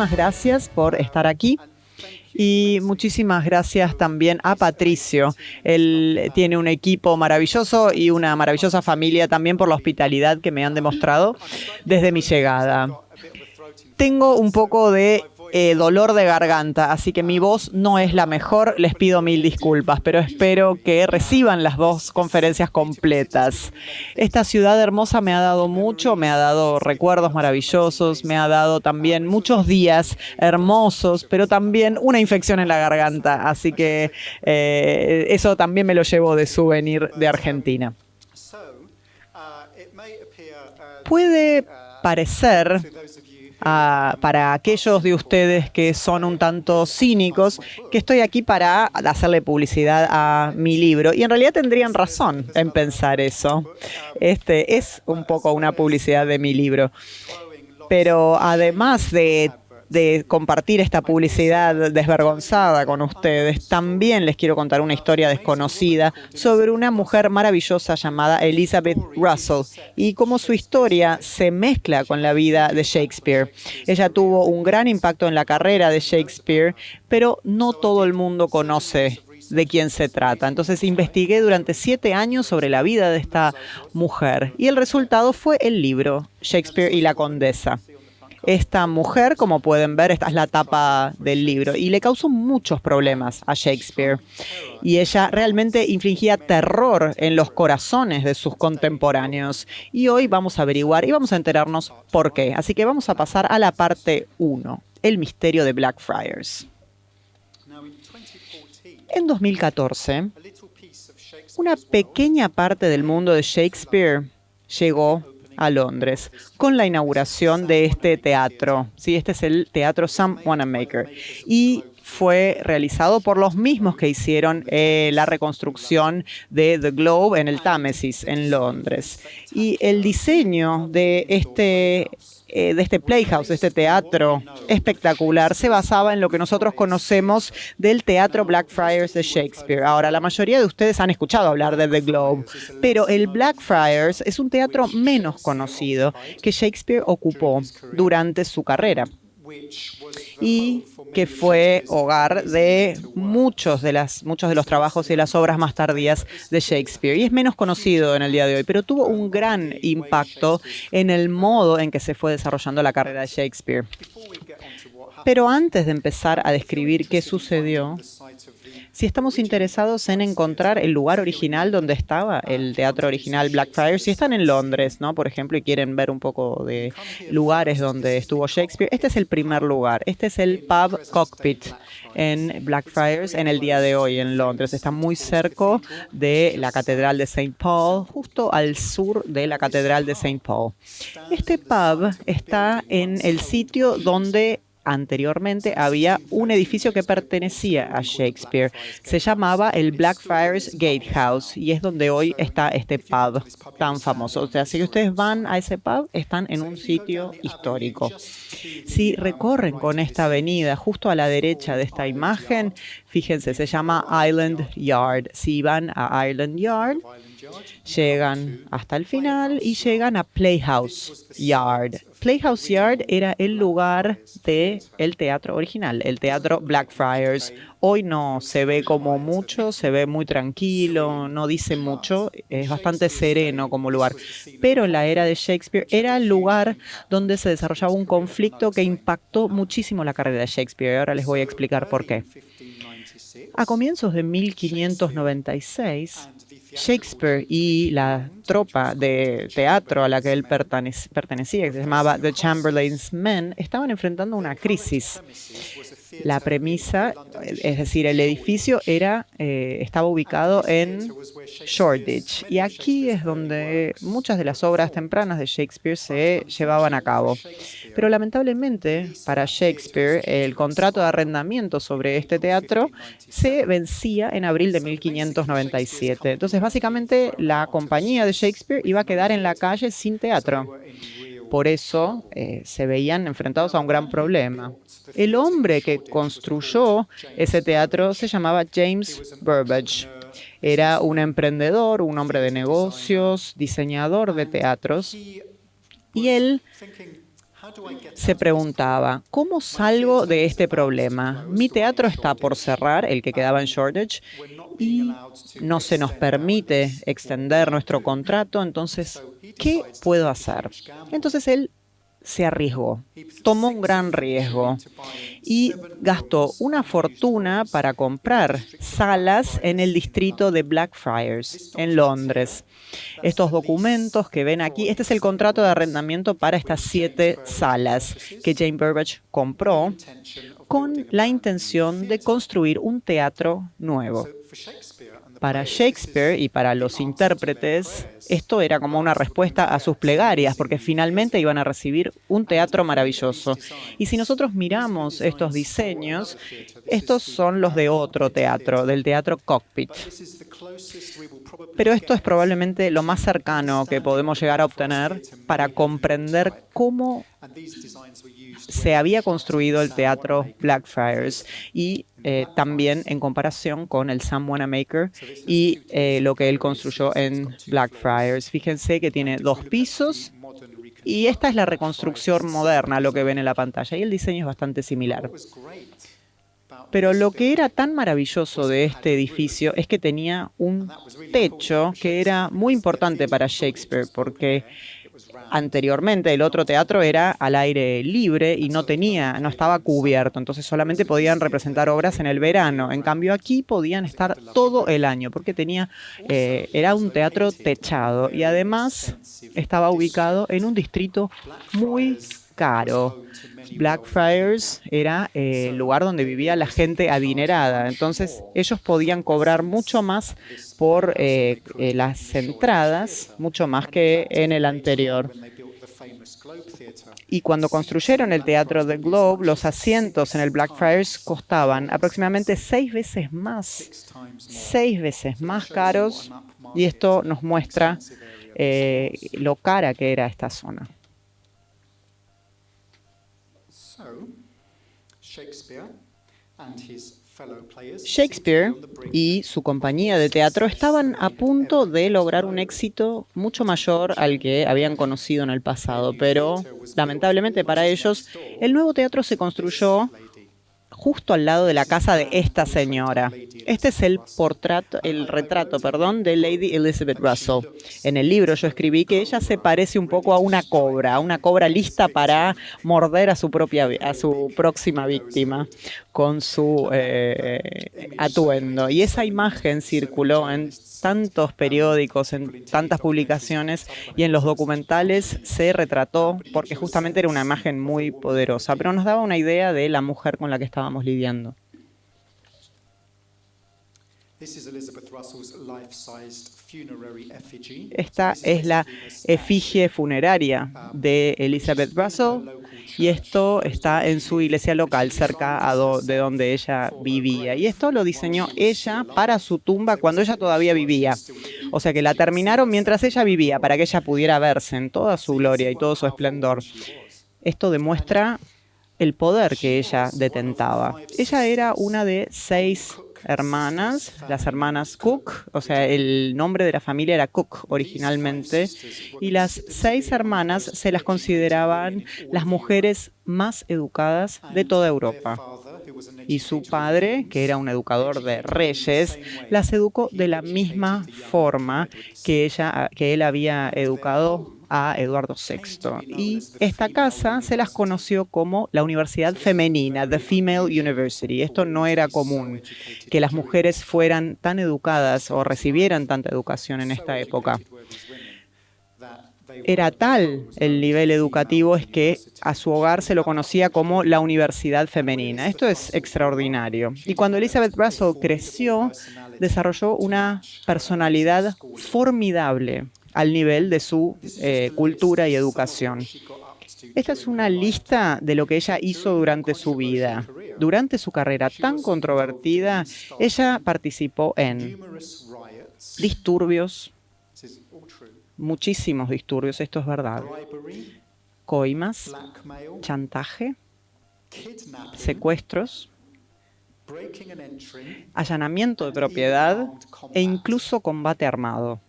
muchísimas gracias por estar aquí. Y muchísimas gracias también a Patricio. Él tiene un equipo maravilloso y una maravillosa familia también por la hospitalidad que me han demostrado desde mi llegada. Tengo un poco de dolor de garganta, así que mi voz no es la mejor. Les pido mil disculpas, pero espero que reciban las dos conferencias completas. Esta ciudad hermosa me ha dado mucho, me ha dado recuerdos maravillosos, me ha dado también muchos días hermosos, pero también una infección en la garganta, así que eso también me lo llevo de souvenir de Argentina. Puede parecer para aquellos de ustedes que son un tanto cínicos, que estoy aquí para hacerle publicidad a mi libro. Y en realidad tendrían razón en pensar eso. Este es un poco una publicidad de mi libro. Pero además de compartir esta publicidad desvergonzada con ustedes, también les quiero contar una historia desconocida sobre una mujer maravillosa llamada Elizabeth Russell y cómo su historia se mezcla con la vida de Shakespeare. Ella tuvo un gran impacto en la carrera de Shakespeare, pero no todo el mundo conoce de quién se trata. Entonces investigué durante 7 años sobre la vida de esta mujer y el resultado fue el libro Shakespeare y la Condesa. Esta mujer, como pueden ver, esta es la tapa del libro y le causó muchos problemas a Shakespeare. Y ella realmente infligía terror en los corazones de sus contemporáneos. Y hoy vamos a averiguar y vamos a enterarnos por qué. Así que vamos a pasar a la parte 1, el misterio de Blackfriars. En 2014, una pequeña parte del mundo de Shakespeare llegó a Londres con la inauguración de este teatro. Sí, este es el Teatro Sam Wanamaker y fue realizado por los mismos que hicieron la reconstrucción de The Globe en el Támesis en Londres. Y el diseño de este Playhouse, de este teatro espectacular, se basaba en lo que nosotros conocemos del Teatro Blackfriars de Shakespeare. Ahora, la mayoría de ustedes han escuchado hablar de The Globe, pero el Blackfriars es un teatro menos conocido que Shakespeare ocupó durante su carrera y que fue hogar de muchos de los trabajos y las obras más tardías de Shakespeare. Y es menos conocido en el día de hoy, pero tuvo un gran impacto en el modo en que se fue desarrollando la carrera de Shakespeare. Pero antes de empezar a describir qué sucedió, si estamos interesados en encontrar el lugar original donde estaba el teatro original Blackfriars, si están en Londres, ¿no? Por ejemplo, y quieren ver un poco de lugares donde estuvo Shakespeare, este es el primer lugar. Este es el pub Cockpit en Blackfriars en el día de hoy en Londres. Está muy cerca de la Catedral de St. Paul, justo al sur de la Catedral de St. Paul. Este pub está en el sitio donde anteriormente había un edificio que pertenecía a Shakespeare. Se llamaba el Blackfriars Gatehouse y es donde hoy está este pub tan famoso. O sea, si ustedes van a ese pub, están en un sitio histórico. Si recorren con esta avenida justo a la derecha de esta imagen, fíjense, se llama Island Yard. Si van a Island Yard, llegan hasta el final y llegan a Playhouse Yard. Playhouse Yard era el lugar del teatro original, el teatro Blackfriars. Hoy no se ve como mucho, se ve muy tranquilo, no dice mucho, es bastante sereno como lugar. Pero en la era de Shakespeare era el lugar donde se desarrollaba un conflicto que impactó muchísimo la carrera de Shakespeare. Ahora les voy a explicar por qué. A comienzos de 1596, Shakespeare y la tropa de teatro a la que él pertenecía, que se llamaba The Chamberlain's Men, estaban enfrentando una crisis. La premisa, es decir, el edificio estaba ubicado en Shoreditch y aquí es donde muchas de las obras tempranas de Shakespeare se llevaban a cabo. Pero lamentablemente para Shakespeare el contrato de arrendamiento sobre este teatro se vencía en abril de 1597. Entonces básicamente la compañía de Shakespeare iba a quedar en la calle sin teatro. Por eso se veían enfrentados a un gran problema. El hombre que construyó ese teatro se llamaba James Burbage. Era un emprendedor, un hombre de negocios, diseñador de teatros. Y él se preguntaba, ¿cómo salgo de este problema? Mi teatro está por cerrar, el que quedaba en Shoreditch, y no se nos permite extender nuestro contrato, entonces, ¿qué puedo hacer? Entonces él se arriesgó, tomó un gran riesgo y gastó una fortuna para comprar salas en el distrito de Blackfriars, en Londres. Estos documentos que ven aquí, este es el contrato de arrendamiento para estas 7 salas que Jane Burbage compró con la intención de construir un teatro nuevo. Para Shakespeare y para los intérpretes, esto era como una respuesta a sus plegarias, porque finalmente iban a recibir un teatro maravilloso. Y si nosotros miramos estos diseños, estos son los de otro teatro, del Teatro Cockpit. Pero esto es probablemente lo más cercano que podemos llegar a obtener para comprender cómo se había construido el teatro Blackfriars y también en comparación con el Sam Wanamaker y lo que él construyó en Blackfriars. Fíjense que tiene 2 pisos y esta es la reconstrucción moderna, lo que ven en la pantalla, y el diseño es bastante similar. Pero lo que era tan maravilloso de este edificio es que tenía un techo que era muy importante para Shakespeare, porque anteriormente el otro teatro era al aire libre y no estaba cubierto, entonces solamente podían representar obras en el verano. En cambio aquí podían estar todo el año porque era un teatro techado y además estaba ubicado en un distrito muy caro. Blackfriars era el lugar donde vivía la gente adinerada, entonces ellos podían cobrar mucho más por las entradas, mucho más que en el anterior. Y cuando construyeron el Teatro del Globe, los asientos en el Blackfriars costaban aproximadamente 6 veces más caros, y esto nos muestra lo cara que era esta zona. Shakespeare y su compañía de teatro estaban a punto de lograr un éxito mucho mayor al que habían conocido en el pasado, pero lamentablemente para ellos, el nuevo teatro se construyó justo al lado de la casa de esta señora. Este es el retrato de Lady Elizabeth Russell. En el libro yo escribí que ella se parece un poco a una cobra lista para morder a su próxima víctima con su atuendo. Y esa imagen circuló en tantos periódicos, en tantas publicaciones y en los documentales se retrató porque justamente era una imagen muy poderosa, pero nos daba una idea de la mujer con la que estábamos lidiando. Esta es la efigie funeraria de Elizabeth Russell y esto está en su iglesia local, cerca de donde ella vivía. Y esto lo diseñó ella para su tumba cuando ella todavía vivía. O sea que la terminaron mientras ella vivía, para que ella pudiera verse en toda su gloria y todo su esplendor. Esto demuestra el poder que ella detentaba. Ella era una de 6 hermanas, las hermanas Cook, o sea, el nombre de la familia era Cook originalmente, y las 6 hermanas se las consideraban las mujeres más educadas de toda Europa. Y su padre, que era un educador de reyes, las educó de la misma forma que él había educado a Eduardo VI. Y esta casa se las conoció como la Universidad Femenina, The Female University. Esto no era común, que las mujeres fueran tan educadas o recibieran tanta educación en esta época. Era tal el nivel educativo es que a su hogar se lo conocía como la Universidad Femenina. Esto es extraordinario. Y cuando Elizabeth Russell creció, desarrolló una personalidad formidable al nivel de su cultura y educación. Esta es una lista de lo que ella hizo durante su vida. Durante su carrera tan controvertida, ella participó en disturbios, muchísimos disturbios, esto es verdad. Coimas, chantaje, secuestros, allanamiento de propiedad e incluso combate armado.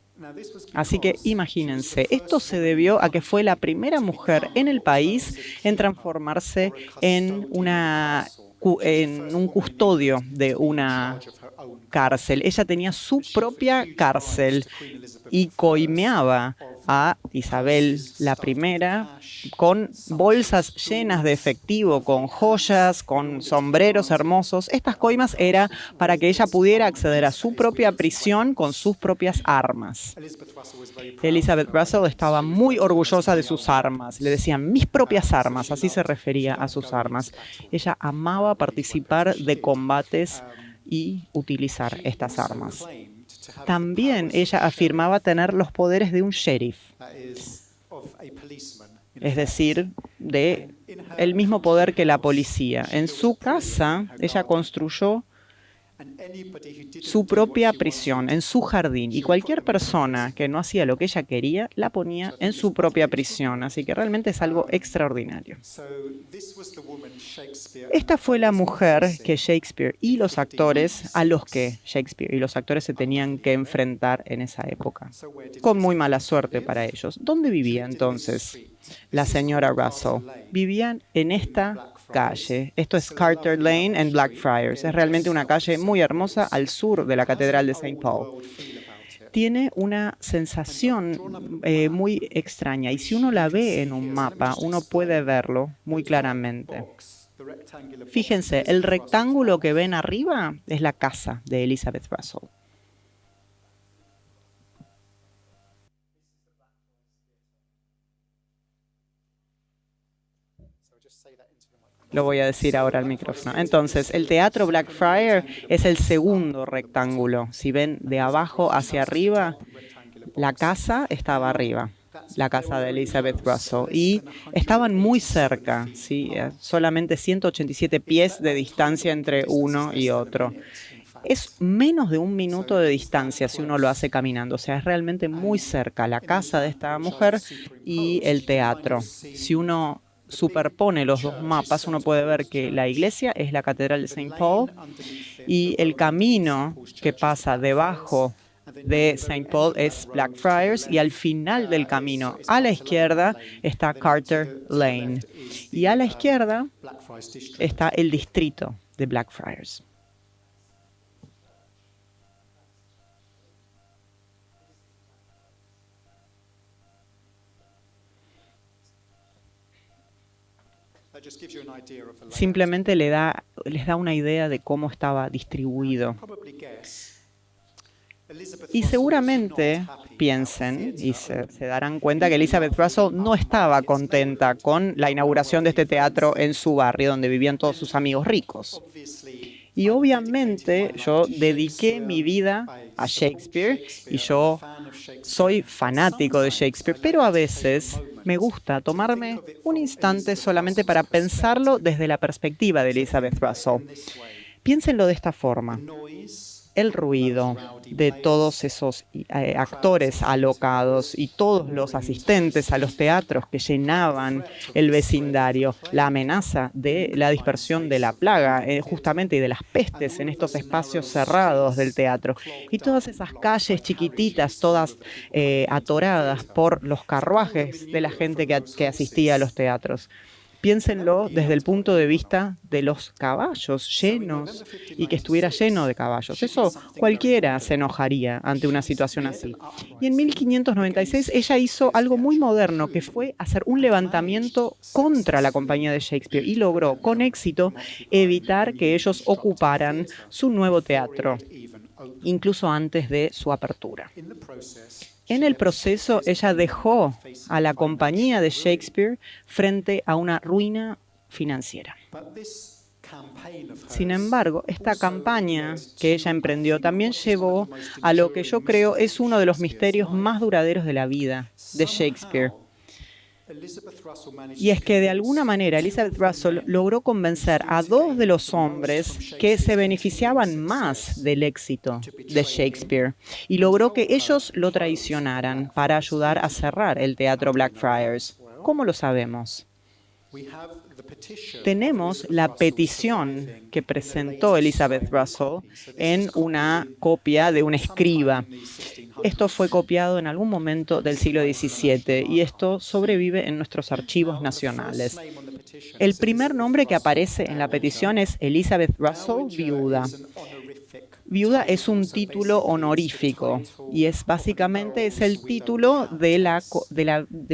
Así que imagínense, esto se debió a que fue la primera mujer en el país en transformarse en un custodio de una cárcel. Ella tenía su propia cárcel y coimeaba a Isabel I con bolsas llenas de efectivo, con joyas, con sombreros hermosos. Estas coimas eran para que ella pudiera acceder a su propia prisión con sus propias armas. Elizabeth Russell estaba muy orgullosa de sus armas. Le decían mis propias armas, así se refería a sus armas. Ella amaba participar de combates y utilizar estas armas. También ella afirmaba tener los poderes de un sheriff, es decir, de el mismo poder que la policía. En su casa, ella construyó su propia prisión, en su jardín, y cualquier persona que no hacía lo que ella quería, la ponía en su propia prisión, así que realmente es algo extraordinario. Esta fue la mujer que Shakespeare y los actores, a los que Shakespeare y los actores se tenían que enfrentar en esa época, con muy mala suerte para ellos. ¿Dónde vivía entonces la señora Russell? Vivían en esta calle. Esto es Carter Lane en Blackfriars. Es realmente una calle muy hermosa al sur de la Catedral de St. Paul. Tiene una sensación muy extraña y si uno la ve en un mapa, uno puede verlo muy claramente. Fíjense, el rectángulo que ven arriba es la casa de Elizabeth Russell. Lo voy a decir ahora al micrófono. Entonces, el Teatro Blackfriars es el segundo rectángulo. Si ven de abajo hacia arriba, la casa estaba arriba, la casa de Elizabeth Russell. Y estaban muy cerca, ¿sí? Solamente 187 pies de distancia entre uno y otro. Es menos de un minuto de distancia si uno lo hace caminando. O sea, es realmente muy cerca la casa de esta mujer y el teatro. Si uno superpone los dos mapas, uno puede ver que la iglesia es la Catedral de St. Paul y el camino que pasa debajo de St. Paul es Blackfriars y al final del camino a la izquierda está Carter Lane y a la izquierda está el distrito de Blackfriars. Simplemente les da una idea de cómo estaba distribuido. Y seguramente piensen y se darán cuenta que Elizabeth Russell no estaba contenta con la inauguración de este teatro en su barrio donde vivían todos sus amigos ricos. Y obviamente yo dediqué mi vida a Shakespeare y yo soy fanático de Shakespeare, pero a veces me gusta tomarme un instante solamente para pensarlo desde la perspectiva de Elizabeth Russell. Piénsenlo de esta forma. El ruido de todos esos actores alocados y todos los asistentes a los teatros que llenaban el vecindario, la amenaza de la dispersión de la plaga, justamente, y de las pestes en estos espacios cerrados del teatro, y todas esas calles chiquititas, todas atoradas por los carruajes de la gente que asistía a los teatros. Piénsenlo desde el punto de vista de los caballos llenos y que estuviera lleno de caballos. Eso cualquiera se enojaría ante una situación así. Y en 1596 ella hizo algo muy moderno, que fue hacer un levantamiento contra la compañía de Shakespeare y logró con éxito evitar que ellos ocuparan su nuevo teatro, incluso antes de su apertura. En el proceso, ella dejó a la compañía de Shakespeare frente a una ruina financiera. Sin embargo, esta campaña que ella emprendió también llevó a lo que yo creo es uno de los misterios más duraderos de la vida de Shakespeare. Y es que de alguna manera Elizabeth Russell logró convencer a dos de los hombres que se beneficiaban más del éxito de Shakespeare y logró que ellos lo traicionaran para ayudar a cerrar el teatro Blackfriars. ¿Cómo lo sabemos? Tenemos la petición que presentó Elizabeth Russell en una copia de un escriba. Esto fue copiado en algún momento del siglo XVII y esto sobrevive en nuestros archivos nacionales. El primer nombre que aparece en la petición es Elizabeth Russell, viuda. Viuda es un título honorífico y básicamente es el título de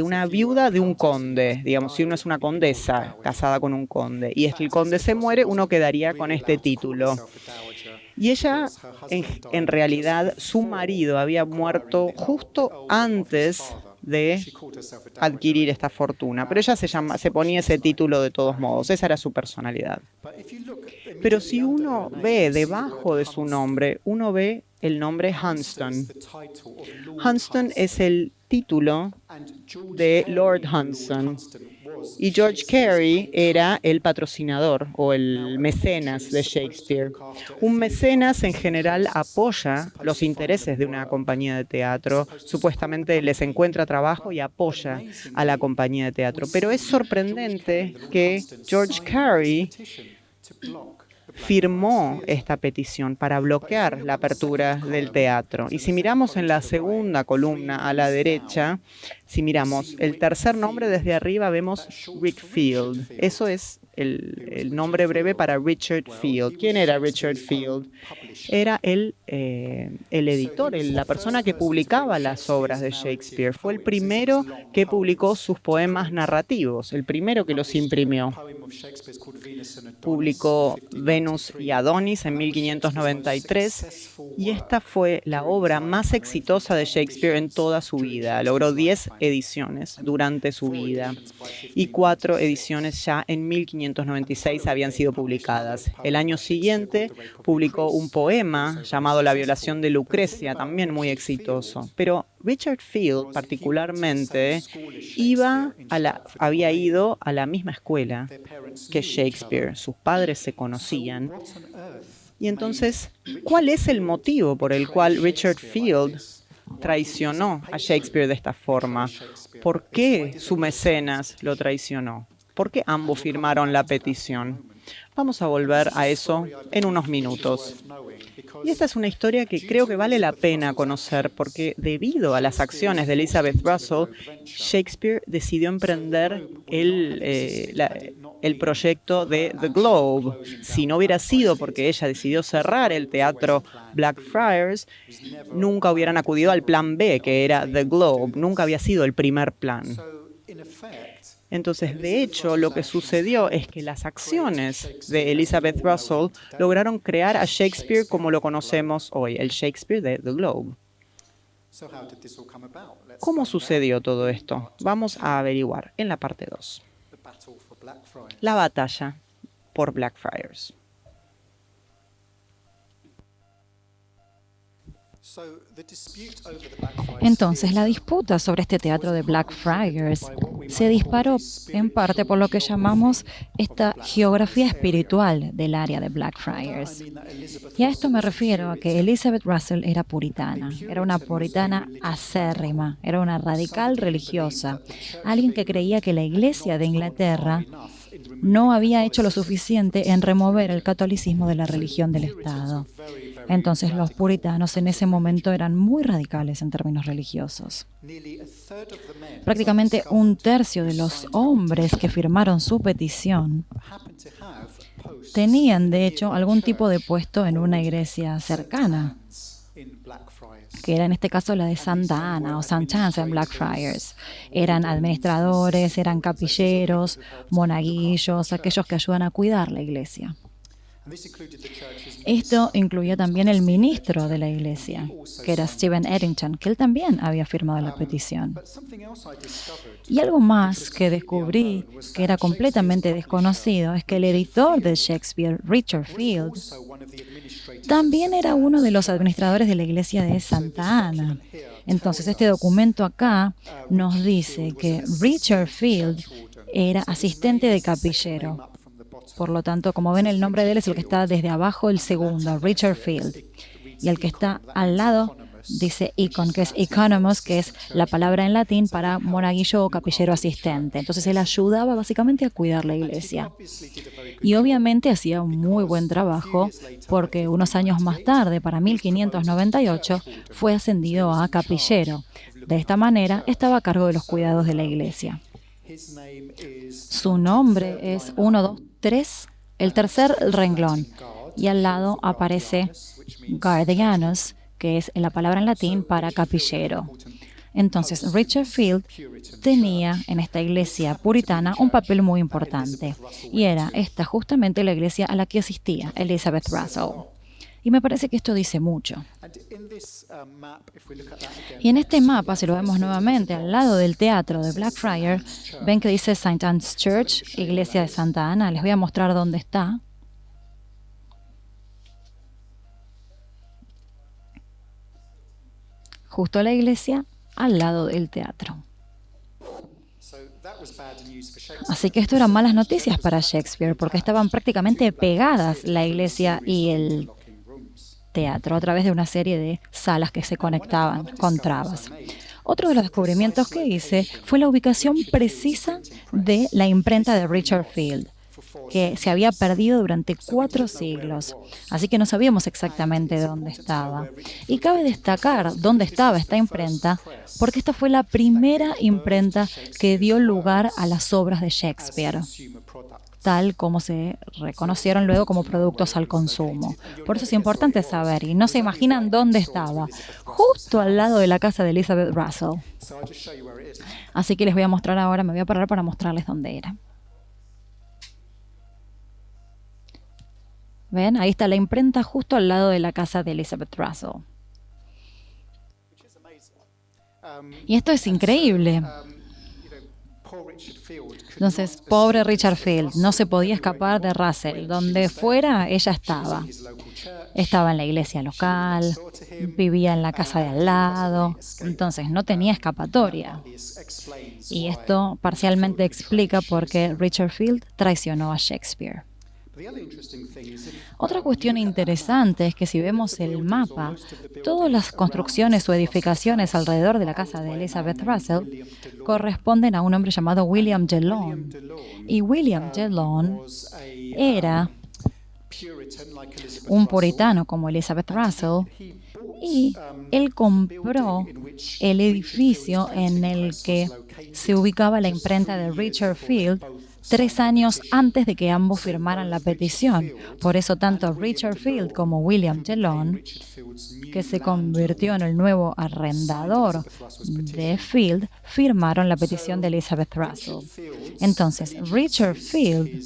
una viuda de un conde. Digamos, si uno es una condesa casada con un conde y el conde se muere, uno quedaría con este título. Y ella, en realidad, su marido había muerto justo antes de adquirir esta fortuna, pero ella se ponía ese título de todos modos, esa era su personalidad. Pero si uno ve debajo de su nombre, uno ve el nombre Hunsdon. Hunsdon es el título de Lord Hunsdon. Y George Carey era el patrocinador o el mecenas de Shakespeare. Un mecenas en general apoya los intereses de una compañía de teatro, supuestamente les encuentra trabajo y apoya a la compañía de teatro. Pero es sorprendente que George Carey firmó esta petición para bloquear la apertura del teatro. Y si miramos en la segunda columna a la derecha, si miramos el tercer nombre desde arriba, vemos Rick Field. Eso es el nombre breve para Richard Field. ¿Quién era Richard Field? Era el editor, la persona que publicaba las obras de Shakespeare. Fue el primero que publicó sus poemas narrativos, el primero que los imprimió. Publicó Venus y Adonis en 1593 y esta fue la obra más exitosa de Shakespeare en toda su vida. Logró 10 ediciones durante su vida y 4 ediciones ya en 1596 habían sido publicadas. El año siguiente publicó un poema llamado La violación de Lucrecia, también muy exitoso. Pero Richard Field, particularmente, había ido a la misma escuela que Shakespeare. Sus padres se conocían. Y entonces, ¿cuál es el motivo por el cual Richard Field traicionó a Shakespeare de esta forma? ¿Por qué su mecenas lo traicionó? ¿Por qué ambos firmaron la petición? Vamos a volver a eso en unos minutos. Y esta es una historia que creo que vale la pena conocer porque debido a las acciones de Elizabeth Russell, Shakespeare decidió emprender el proyecto de The Globe. Si no hubiera sido porque ella decidió cerrar el teatro Blackfriars, nunca hubieran acudido al plan B, que era The Globe. Nunca había sido el primer plan. Entonces, de hecho, lo que sucedió es que las acciones de Elizabeth Russell lograron crear a Shakespeare como lo conocemos hoy, el Shakespeare de The Globe. ¿Cómo sucedió todo esto? Vamos a averiguar en la parte 2. La batalla por Blackfriars. Entonces, la disputa sobre este teatro de Blackfriars se disparó en parte por lo que llamamos esta geografía espiritual del área de Blackfriars. Y a esto me refiero a que Elizabeth Russell era puritana, era una puritana acérrima, era una radical religiosa, alguien que creía que la Iglesia de Inglaterra no había hecho lo suficiente en remover el catolicismo de la religión del Estado. Entonces los puritanos en ese momento eran muy radicales en términos religiosos. Prácticamente un tercio de los hombres que firmaron su petición tenían, de hecho, algún tipo de puesto en una iglesia cercana, que era en este caso la de Santa Ana o St. Chance en Blackfriars. Eran administradores, eran capilleros, monaguillos, aquellos que ayudan a cuidar la iglesia. Esto incluía también el ministro de la iglesia, que era Stephen Eddington, que él también había firmado la petición. Y algo más que descubrí que era completamente desconocido es que el editor de Shakespeare, Richard Field, también era uno de los administradores de la iglesia de Santa Ana. Entonces, este documento acá nos dice que Richard Field era asistente de capillero. Por lo tanto, como ven, el nombre de él es el que está desde abajo, el segundo, Richard Field. Y el que está al lado dice icon, que es economus, que es la palabra en latín para monaguillo o capillero asistente. Entonces él ayudaba básicamente a cuidar la iglesia. Y obviamente hacía un muy buen trabajo porque unos años más tarde, para 1598, fue ascendido a capillero. De esta manera estaba a cargo de los cuidados de la iglesia. Su nombre es 1, 2, 3, el tercer renglón. Y al lado aparece guardianus, que es la palabra en latín para capillero. Entonces, Richard Field tenía en esta iglesia puritana un papel muy importante. Y era esta justamente la iglesia a la que asistía Elizabeth Russell. Y me parece que esto dice mucho. Y en este mapa, si lo vemos nuevamente, al lado del teatro de Blackfriars, ven que dice St. Anne's Church, iglesia de Santa Ana. Les voy a mostrar dónde está. Justo la iglesia al lado del teatro. Así que esto eran malas noticias para Shakespeare, porque estaban prácticamente pegadas la iglesia y el teatro a través de una serie de salas que se conectaban con trabas. Otro de los descubrimientos que hice fue la ubicación precisa de la imprenta de Richard Field, que se había perdido durante 4 siglos. Así que no sabíamos exactamente dónde estaba. Y cabe destacar dónde estaba esta imprenta, porque esta fue la primera imprenta que dio lugar a las obras de Shakespeare, tal como se reconocieron luego como productos al consumo. Por eso es importante saber, y no se imaginan dónde estaba, justo al lado de la casa de Elizabeth Russell. Así que les voy a mostrar ahora, me voy a parar para mostrarles dónde era. ¿Ven? Ahí está la imprenta justo al lado de la casa de Elizabeth Russell. Y esto es increíble. Entonces, pobre Richard Field, no se podía escapar de Russell. Donde fuera, ella estaba. Estaba en la iglesia local, vivía en la casa de al lado, entonces no tenía escapatoria. Y esto parcialmente explica por qué Richard Field traicionó a Shakespeare. Otra cuestión interesante es que si vemos el mapa, todas las construcciones o edificaciones alrededor de la casa de Elizabeth Russell corresponden a un hombre llamado William Gellone. Y William Gellone era un puritano como Elizabeth Russell, y él compró el edificio en el que se ubicaba la imprenta de Richard Field 3 años antes de que ambos firmaran la petición. Por eso tanto Richard Field como William Gellone, que se convirtió en el nuevo arrendador de Field, firmaron la petición de Elizabeth Russell. Entonces, Richard Field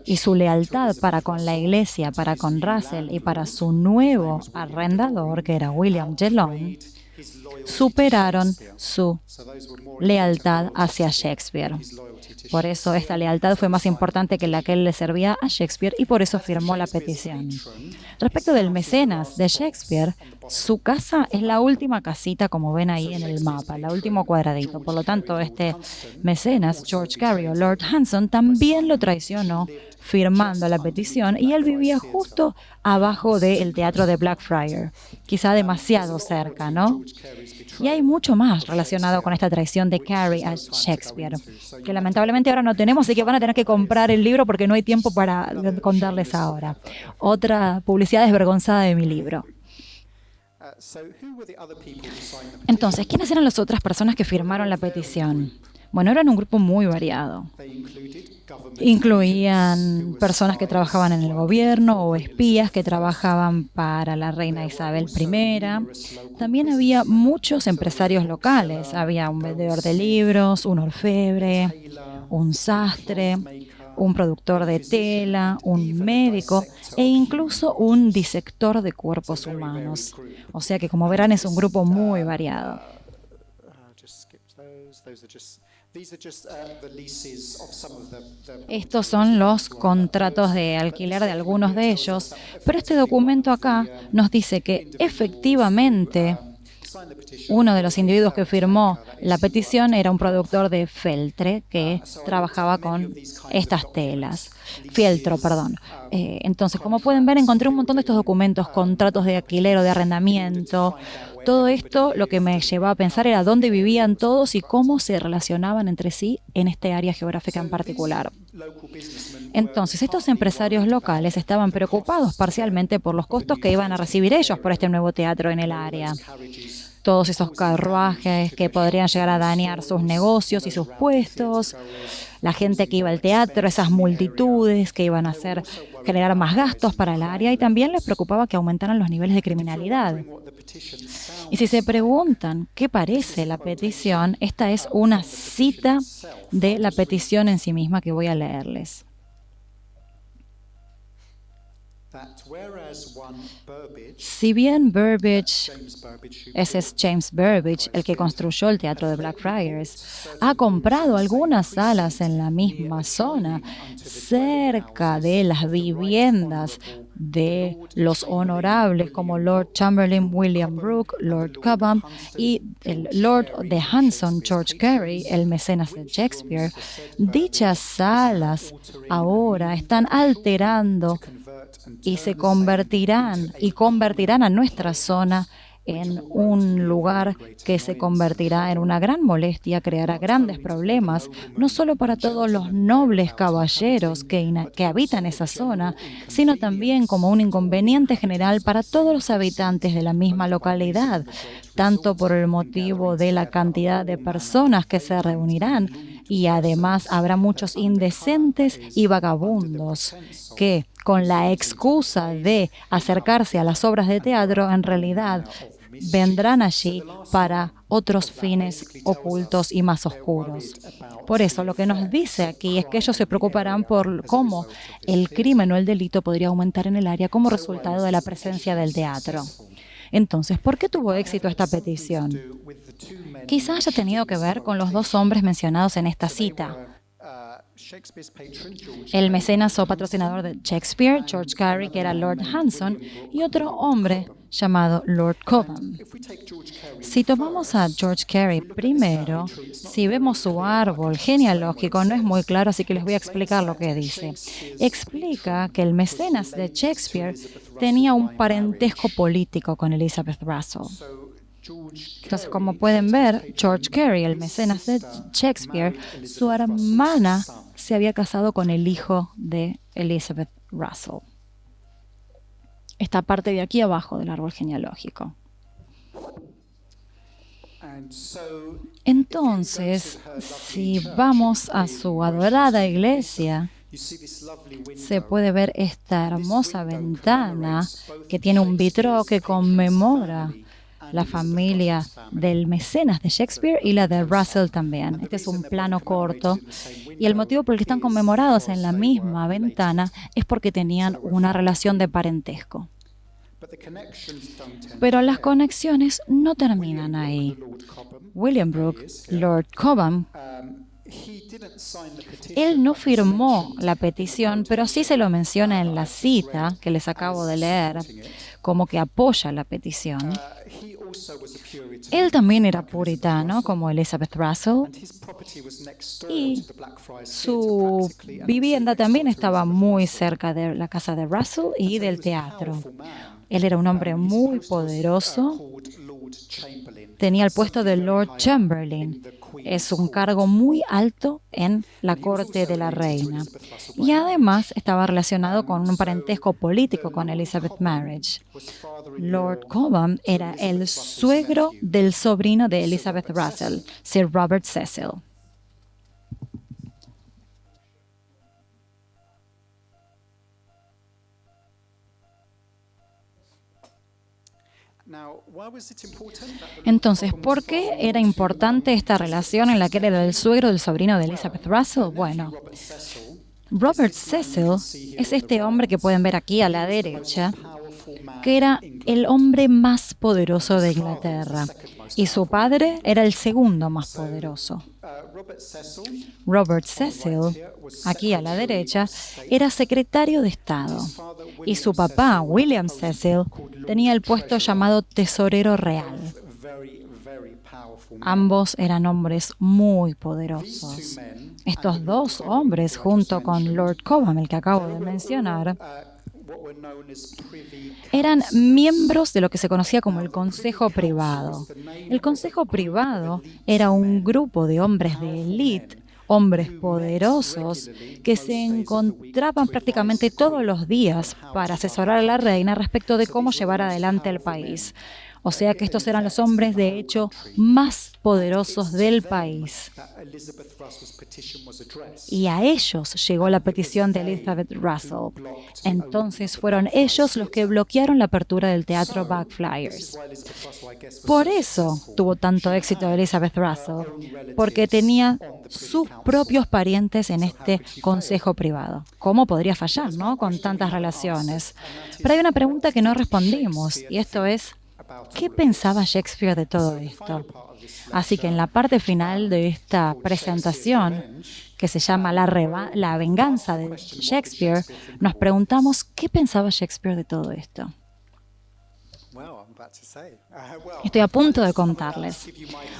y su lealtad para con la iglesia, para con Russell y para su nuevo arrendador, que era William Gellone, superaron su lealtad hacia Shakespeare. Por eso esta lealtad fue más importante que la que él le servía a Shakespeare y por eso firmó la petición. Respecto del mecenas de Shakespeare, su casa es la última casita, como ven ahí en el mapa, el último cuadradito. Por lo tanto, este mecenas, George Gary o Lord Hanson, también lo traicionó firmando la petición y él vivía justo abajo del teatro de Blackfriars, quizá demasiado cerca, ¿no? Y hay mucho más relacionado con esta traición de Cary a Shakespeare, que lamentablemente ahora no tenemos, así que van a tener que comprar el libro porque no hay tiempo para contarles ahora. Otra publicidad desvergonzada de mi libro. Entonces, ¿quiénes eran las otras personas que firmaron la petición? Bueno, eran un grupo muy variado. Incluían personas que trabajaban en el gobierno o espías que trabajaban para la reina Isabel I. También había muchos empresarios locales. Había un vendedor de libros, un orfebre, un sastre, un productor de tela, un médico e incluso un disector de cuerpos humanos. O sea que, como verán, es un grupo muy variado. Estos son los contratos de alquiler de algunos de ellos, pero este documento acá nos dice que efectivamente Uno de los individuos que firmó la petición era un productor de feltre que trabajaba con estas telas. Fieltro, perdón. Entonces, como pueden ver, encontré un montón de estos documentos, contratos de alquiler o de arrendamiento. Todo esto lo que me llevó a pensar era dónde vivían todos y cómo se relacionaban entre sí en este área geográfica en particular. Entonces, estos empresarios locales estaban preocupados parcialmente por los costos que iban a recibir ellos por este nuevo teatro en el área. Todos esos carruajes que podrían llegar a dañar sus negocios y sus puestos, la gente que iba al teatro, esas multitudes que iban a generar más gastos para el área, y también les preocupaba que aumentaran los niveles de criminalidad. Y si se preguntan qué parece la petición, esta es una cita de la petición en sí misma que voy a leerles. Si bien Burbidge, ese es James Burbidge, el que construyó el teatro de Blackfriars, ha comprado algunas salas en la misma zona, cerca de las viviendas de los honorables como Lord Chamberlain William Brooke, Lord Cobham y el Lord de Hanson George Carey, el mecenas de Shakespeare, dichas salas ahora están alterando y convertirán a nuestra zona en un lugar que se convertirá en una gran molestia, creará grandes problemas, no solo para todos los nobles caballeros que habitan esa zona, sino también como un inconveniente general para todos los habitantes de la misma localidad, tanto por el motivo de la cantidad de personas que se reunirán, y además habrá muchos indecentes y vagabundos que, con la excusa de acercarse a las obras de teatro, en realidad vendrán allí para otros fines ocultos y más oscuros. Por eso, lo que nos dice aquí es que ellos se preocuparán por cómo el crimen o el delito podría aumentar en el área como resultado de la presencia del teatro. Entonces, ¿por qué tuvo éxito esta petición? Quizás haya tenido que ver con los dos hombres mencionados en esta cita. El mecenas o patrocinador de Shakespeare, George Carey, que era Lord Hanson, y otro hombre llamado Lord Cobham. Si tomamos a George Carey primero, si vemos su árbol genealógico, no es muy claro, así que les voy a explicar lo que dice. Explica que el mecenas de Shakespeare tenía un parentesco político con Elizabeth Russell. Entonces, como pueden ver, George Carey, el mecenas de Shakespeare, su hermana se había casado con el hijo de Elizabeth Russell. Esta parte de aquí abajo del árbol genealógico. Entonces, si vamos a su adorada iglesia, se puede ver esta hermosa ventana que tiene un vitró que conmemora la familia del mecenas de Shakespeare y la de Russell también. Este es un plano corto y el motivo por el que están conmemorados en la misma ventana es porque tenían una relación de parentesco. Pero las conexiones no terminan ahí. William Brooke, Lord Cobham, él no firmó la petición, pero sí se lo menciona en la cita que les acabo de leer, como que apoya la petición. Él también era puritano, como Elizabeth Russell, y su vivienda también estaba muy cerca de la casa de Russell y del teatro. Él era un hombre muy poderoso, tenía el puesto de Lord Chamberlain. Es un cargo muy alto en la corte de la reina. Y además estaba relacionado con un parentesco político con Elizabeth Marriage. Lord Cobham era el suegro del sobrino de Elizabeth Russell, Sir Robert Cecil. Entonces, ¿por qué era importante esta relación en la que él era el suegro del sobrino de Elizabeth Russell? Bueno, Robert Cecil es este hombre que pueden ver aquí a la derecha, que era el hombre más poderoso de Inglaterra, y su padre era el segundo más poderoso. Robert Cecil, aquí a la derecha, era secretario de Estado, y su papá, William Cecil, tenía el puesto llamado tesorero real. Ambos eran hombres muy poderosos. Estos dos hombres, junto con Lord Cobham, el que acabo de mencionar, eran miembros de lo que se conocía como el Consejo Privado. El Consejo Privado era un grupo de hombres de élite, hombres poderosos, que se encontraban prácticamente todos los días para asesorar a la reina respecto de cómo llevar adelante el país. O sea que estos eran los hombres, de hecho, más poderosos del país. Y a ellos llegó la petición de Elizabeth Russell. Entonces fueron ellos los que bloquearon la apertura del teatro Blackfriars. Por eso tuvo tanto éxito Elizabeth Russell, porque tenía sus propios parientes en este consejo privado. ¿Cómo podría fallar, no? Con tantas relaciones. Pero hay una pregunta que no respondimos, y esto es: ¿qué pensaba Shakespeare de todo esto? Así que en la parte final de esta presentación, que se llama La venganza de Shakespeare, nos preguntamos qué pensaba Shakespeare de todo esto. Estoy a punto de contarles,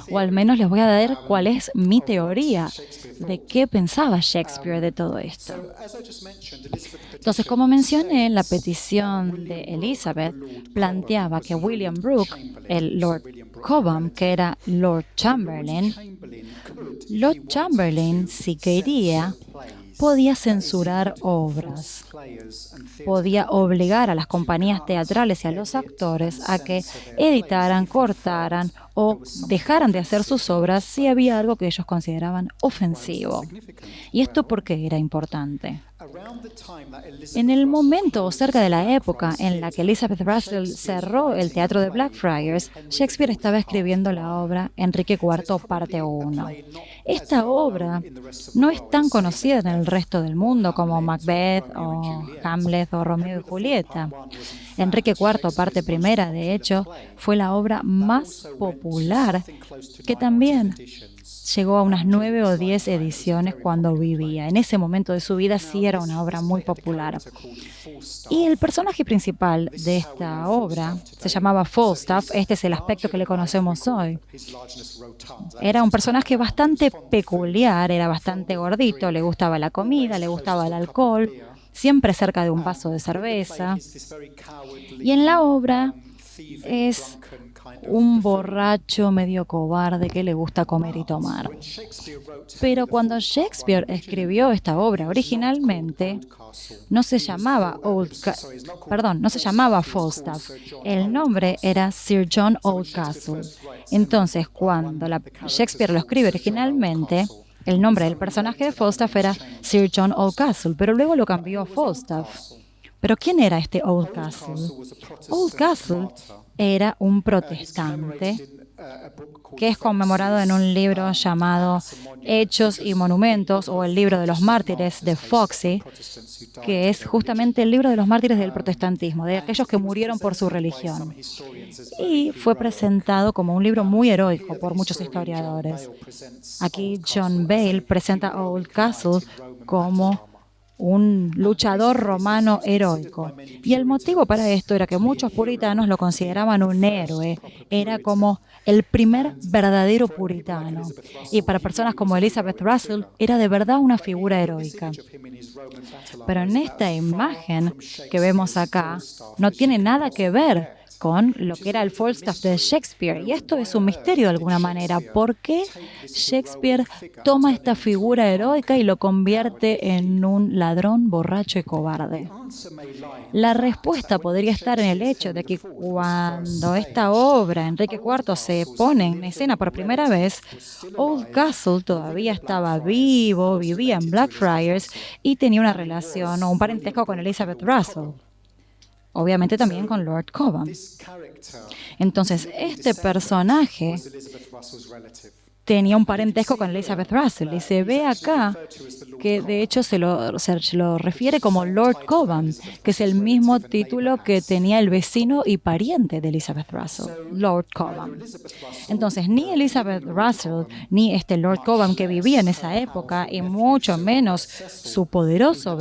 o al menos les voy a dar cuál es mi teoría de qué pensaba Shakespeare de todo esto. Entonces, como mencioné, la petición de Elizabeth planteaba que William Brooke, el Lord Cobham, que era Lord Chamberlain, si quería, podía censurar obras, podía obligar a las compañías teatrales y a los actores a que editaran, cortaran o dejaran de hacer sus obras si había algo que ellos consideraban ofensivo. ¿Y esto por qué era importante? En el momento o cerca de la época en la que Elizabeth Russell cerró el teatro de Blackfriars, Shakespeare estaba escribiendo la obra Enrique IV, parte 1. Esta obra no es tan conocida en el resto del mundo como Macbeth o Hamlet o Romeo y Julieta. Enrique IV, parte 1, de hecho, fue la obra más popular, que también llegó a unas 9 o 10 ediciones cuando vivía. En ese momento de su vida sí era una obra muy popular. Y el personaje principal de esta obra se llamaba Falstaff. Este es el aspecto que le conocemos hoy. Era un personaje bastante peculiar, era bastante gordito, le gustaba la comida, le gustaba el alcohol, siempre cerca de un vaso de cerveza. Y en la obra es un borracho medio cobarde que le gusta comer y tomar. Pero cuando Shakespeare escribió esta obra originalmente, no se llamaba Falstaff. El nombre era Sir John Oldcastle. Entonces, cuando Shakespeare lo escribe originalmente, el nombre del personaje de Falstaff era Sir John Oldcastle, pero luego lo cambió a Falstaff. ¿Pero quién era este Oldcastle? Oldcastle era un protestante que es conmemorado en un libro llamado Hechos y Monumentos, o el libro de los mártires de Foxe, que es justamente el libro de los mártires del protestantismo, de aquellos que murieron por su religión. Y fue presentado como un libro muy heroico por muchos historiadores. Aquí John Bale presenta a Oldcastle como un luchador romano heroico. Y el motivo para esto era que muchos puritanos lo consideraban un héroe. Era como el primer verdadero puritano. Y para personas como Elizabeth Russell, era de verdad una figura heroica. Pero en esta imagen que vemos acá, no tiene nada que ver con lo que era el Falstaff de Shakespeare. Y esto es un misterio de alguna manera. ¿Por qué Shakespeare toma esta figura heroica y lo convierte en un ladrón, borracho y cobarde? La respuesta podría estar en el hecho de que cuando esta obra, Enrique IV, se pone en escena por primera vez, Oldcastle todavía estaba vivo, vivía en Blackfriars y tenía una relación o un parentesco con Elizabeth Russell. Obviamente también con Lord Cobham. Entonces, este personaje tenía un parentesco con Elizabeth Russell. Y se ve acá que de hecho se lo refiere como Lord Cobham, que es el mismo título que tenía el vecino y pariente de Elizabeth Russell, Lord Cobham. Entonces, ni Elizabeth Russell, ni este Lord Cobham que vivía en esa época, y mucho menos su poderoso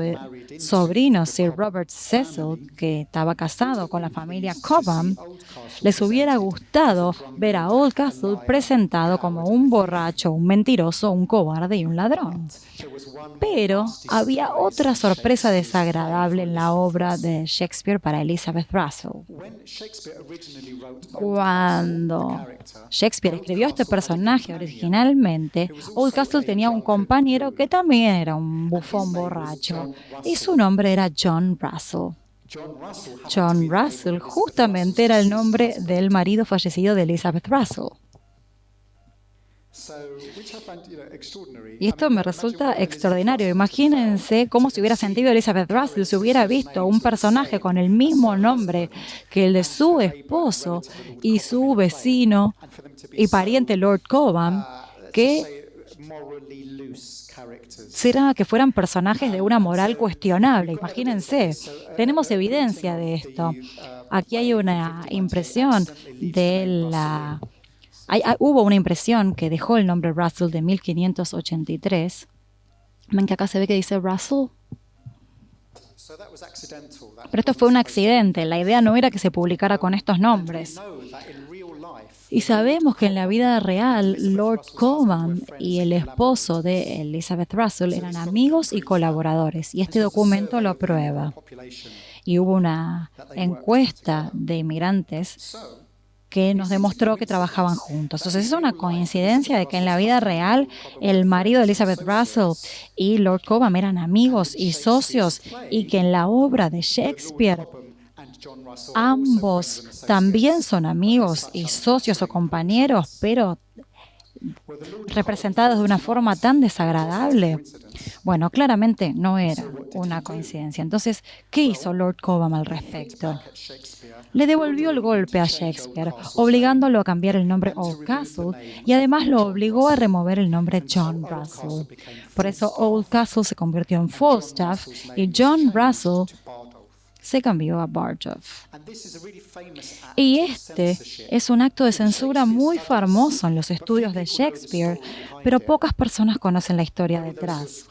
sobrino Sir Robert Cecil, que estaba casado con la familia Cobham, les hubiera gustado ver a Oldcastle presentado como un borracho, un mentiroso, un cobarde y un ladrón. Pero había otra sorpresa desagradable en la obra de Shakespeare para Elizabeth Russell. Cuando Shakespeare escribió este personaje originalmente, Oldcastle tenía un compañero que también era un bufón borracho, y su nombre era John Russell. John Russell justamente era el nombre del marido fallecido de Elizabeth Russell. Y esto me resulta extraordinario. Imagínense cómo se hubiera sentido Elizabeth Russell si hubiera visto un personaje con el mismo nombre que el de su esposo y su vecino y pariente Lord Cobham, que fueran personajes de una moral cuestionable. Imagínense, tenemos evidencia de esto. Aquí hay una impresión hubo una impresión que dejó el nombre Russell de 1583. ¿Ven que acá se ve que dice Russell? Pero esto fue un accidente. La idea no era que se publicara con estos nombres. Y sabemos que en la vida real, Lord Cobham y el esposo de Elizabeth Russell eran amigos y colaboradores. Y este documento lo prueba. Y hubo una encuesta de inmigrantes que nos demostró que trabajaban juntos. Entonces es una coincidencia de que en la vida real el marido de Elizabeth Russell y Lord Cobham eran amigos y socios, y que en la obra de Shakespeare ambos también son amigos y socios o compañeros, pero representados de una forma tan desagradable. Bueno, claramente no era una coincidencia. Entonces, ¿qué hizo Lord Cobham al respecto? Le devolvió el golpe a Shakespeare, obligándolo a cambiar el nombre Oldcastle, y además lo obligó a remover el nombre John Russell. Por eso Oldcastle se convirtió en Falstaff y John Russell se cambió a Bardolph. Y este es un acto de censura muy famoso en los estudios de Shakespeare, pero pocas personas conocen la historia detrás.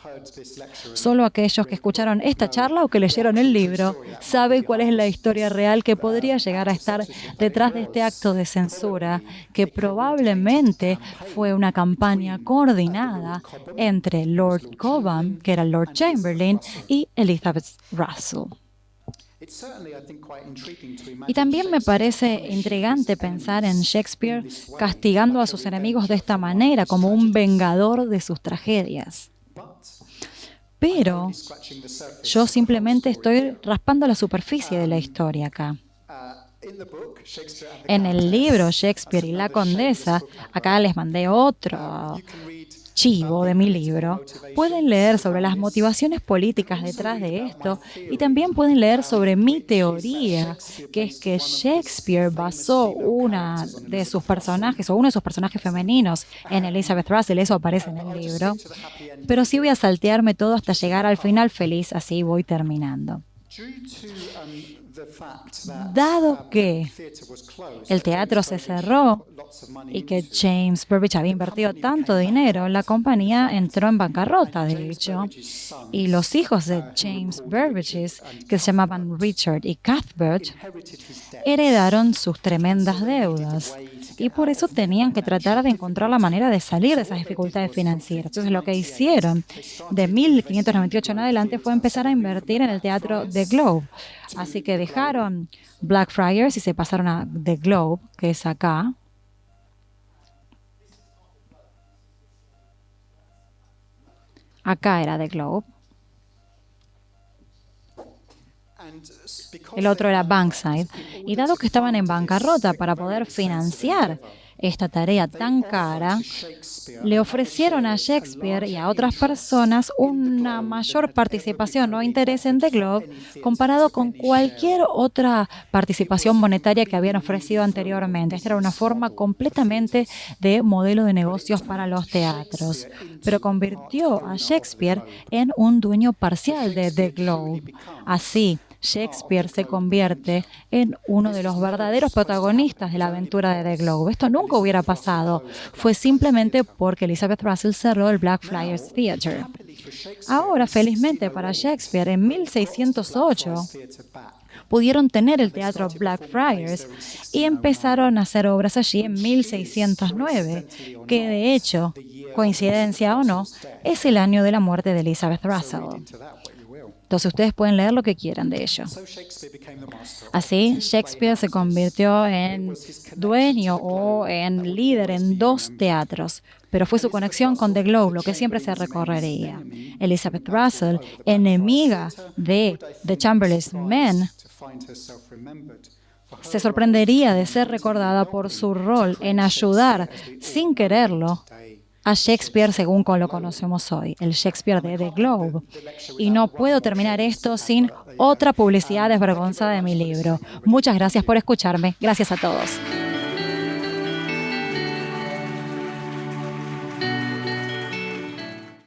Solo aquellos que escucharon esta charla o que leyeron el libro saben cuál es la historia real que podría llegar a estar detrás de este acto de censura, que probablemente fue una campaña coordinada entre Lord Cobham, que era Lord Chamberlain, y Elizabeth Russell. Y también me parece intrigante pensar en Shakespeare castigando a sus enemigos de esta manera, como un vengador de sus tragedias. Pero yo simplemente estoy raspando la superficie de la historia acá. En el libro Shakespeare y la Condesa, acá les mandé otro archivo de mi libro, pueden leer sobre las motivaciones políticas detrás de esto y también pueden leer sobre mi teoría, que es que Shakespeare basó una de sus personajes o uno de sus personajes femeninos en Elizabeth Russell. Eso aparece en el libro, pero sí voy a saltearme todo hasta llegar al final feliz, así voy terminando. Dado que el teatro se cerró y que James Burbage había invertido tanto dinero, la compañía entró en bancarrota, de hecho, y los hijos de James Burbage, que se llamaban Richard y Cuthbert, heredaron sus tremendas deudas. Y por eso tenían que tratar de encontrar la manera de salir de esas dificultades financieras. Entonces lo que hicieron de 1598 en adelante fue empezar a invertir en el teatro The Globe. Así que dejaron Blackfriars y se pasaron a The Globe, que es acá. Acá era The Globe. El otro era Bankside. Y dado que estaban en bancarrota, para poder financiar esta tarea tan cara, le ofrecieron a Shakespeare y a otras personas una mayor participación o interés en The Globe comparado con cualquier otra participación monetaria que habían ofrecido anteriormente. Esta era una forma completamente de modelo de negocios para los teatros, pero convirtió a Shakespeare en un dueño parcial de The Globe. Así, Shakespeare se convierte en uno de los verdaderos protagonistas de la aventura de The Globe. Esto nunca hubiera pasado. Fue simplemente porque Elizabeth Russell cerró el Blackfriars Theatre. Ahora, felizmente para Shakespeare, en 1608 pudieron tener el teatro Blackfriars y empezaron a hacer obras allí en 1609, que de hecho, coincidencia o no, es el año de la muerte de Elizabeth Russell. Entonces ustedes pueden leer lo que quieran de ello. Así, Shakespeare se convirtió en dueño o en líder en 2 teatros, pero fue su conexión con The Globe lo que siempre se recorrería. Elizabeth Russell, enemiga de The Chamberlain's Men, se sorprendería de ser recordada por su rol en ayudar, sin quererlo, a Shakespeare según lo conocemos hoy, el Shakespeare de The Globe. Y no puedo terminar esto sin otra publicidad desvergonzada de mi libro. Muchas gracias por escucharme. Gracias a todos.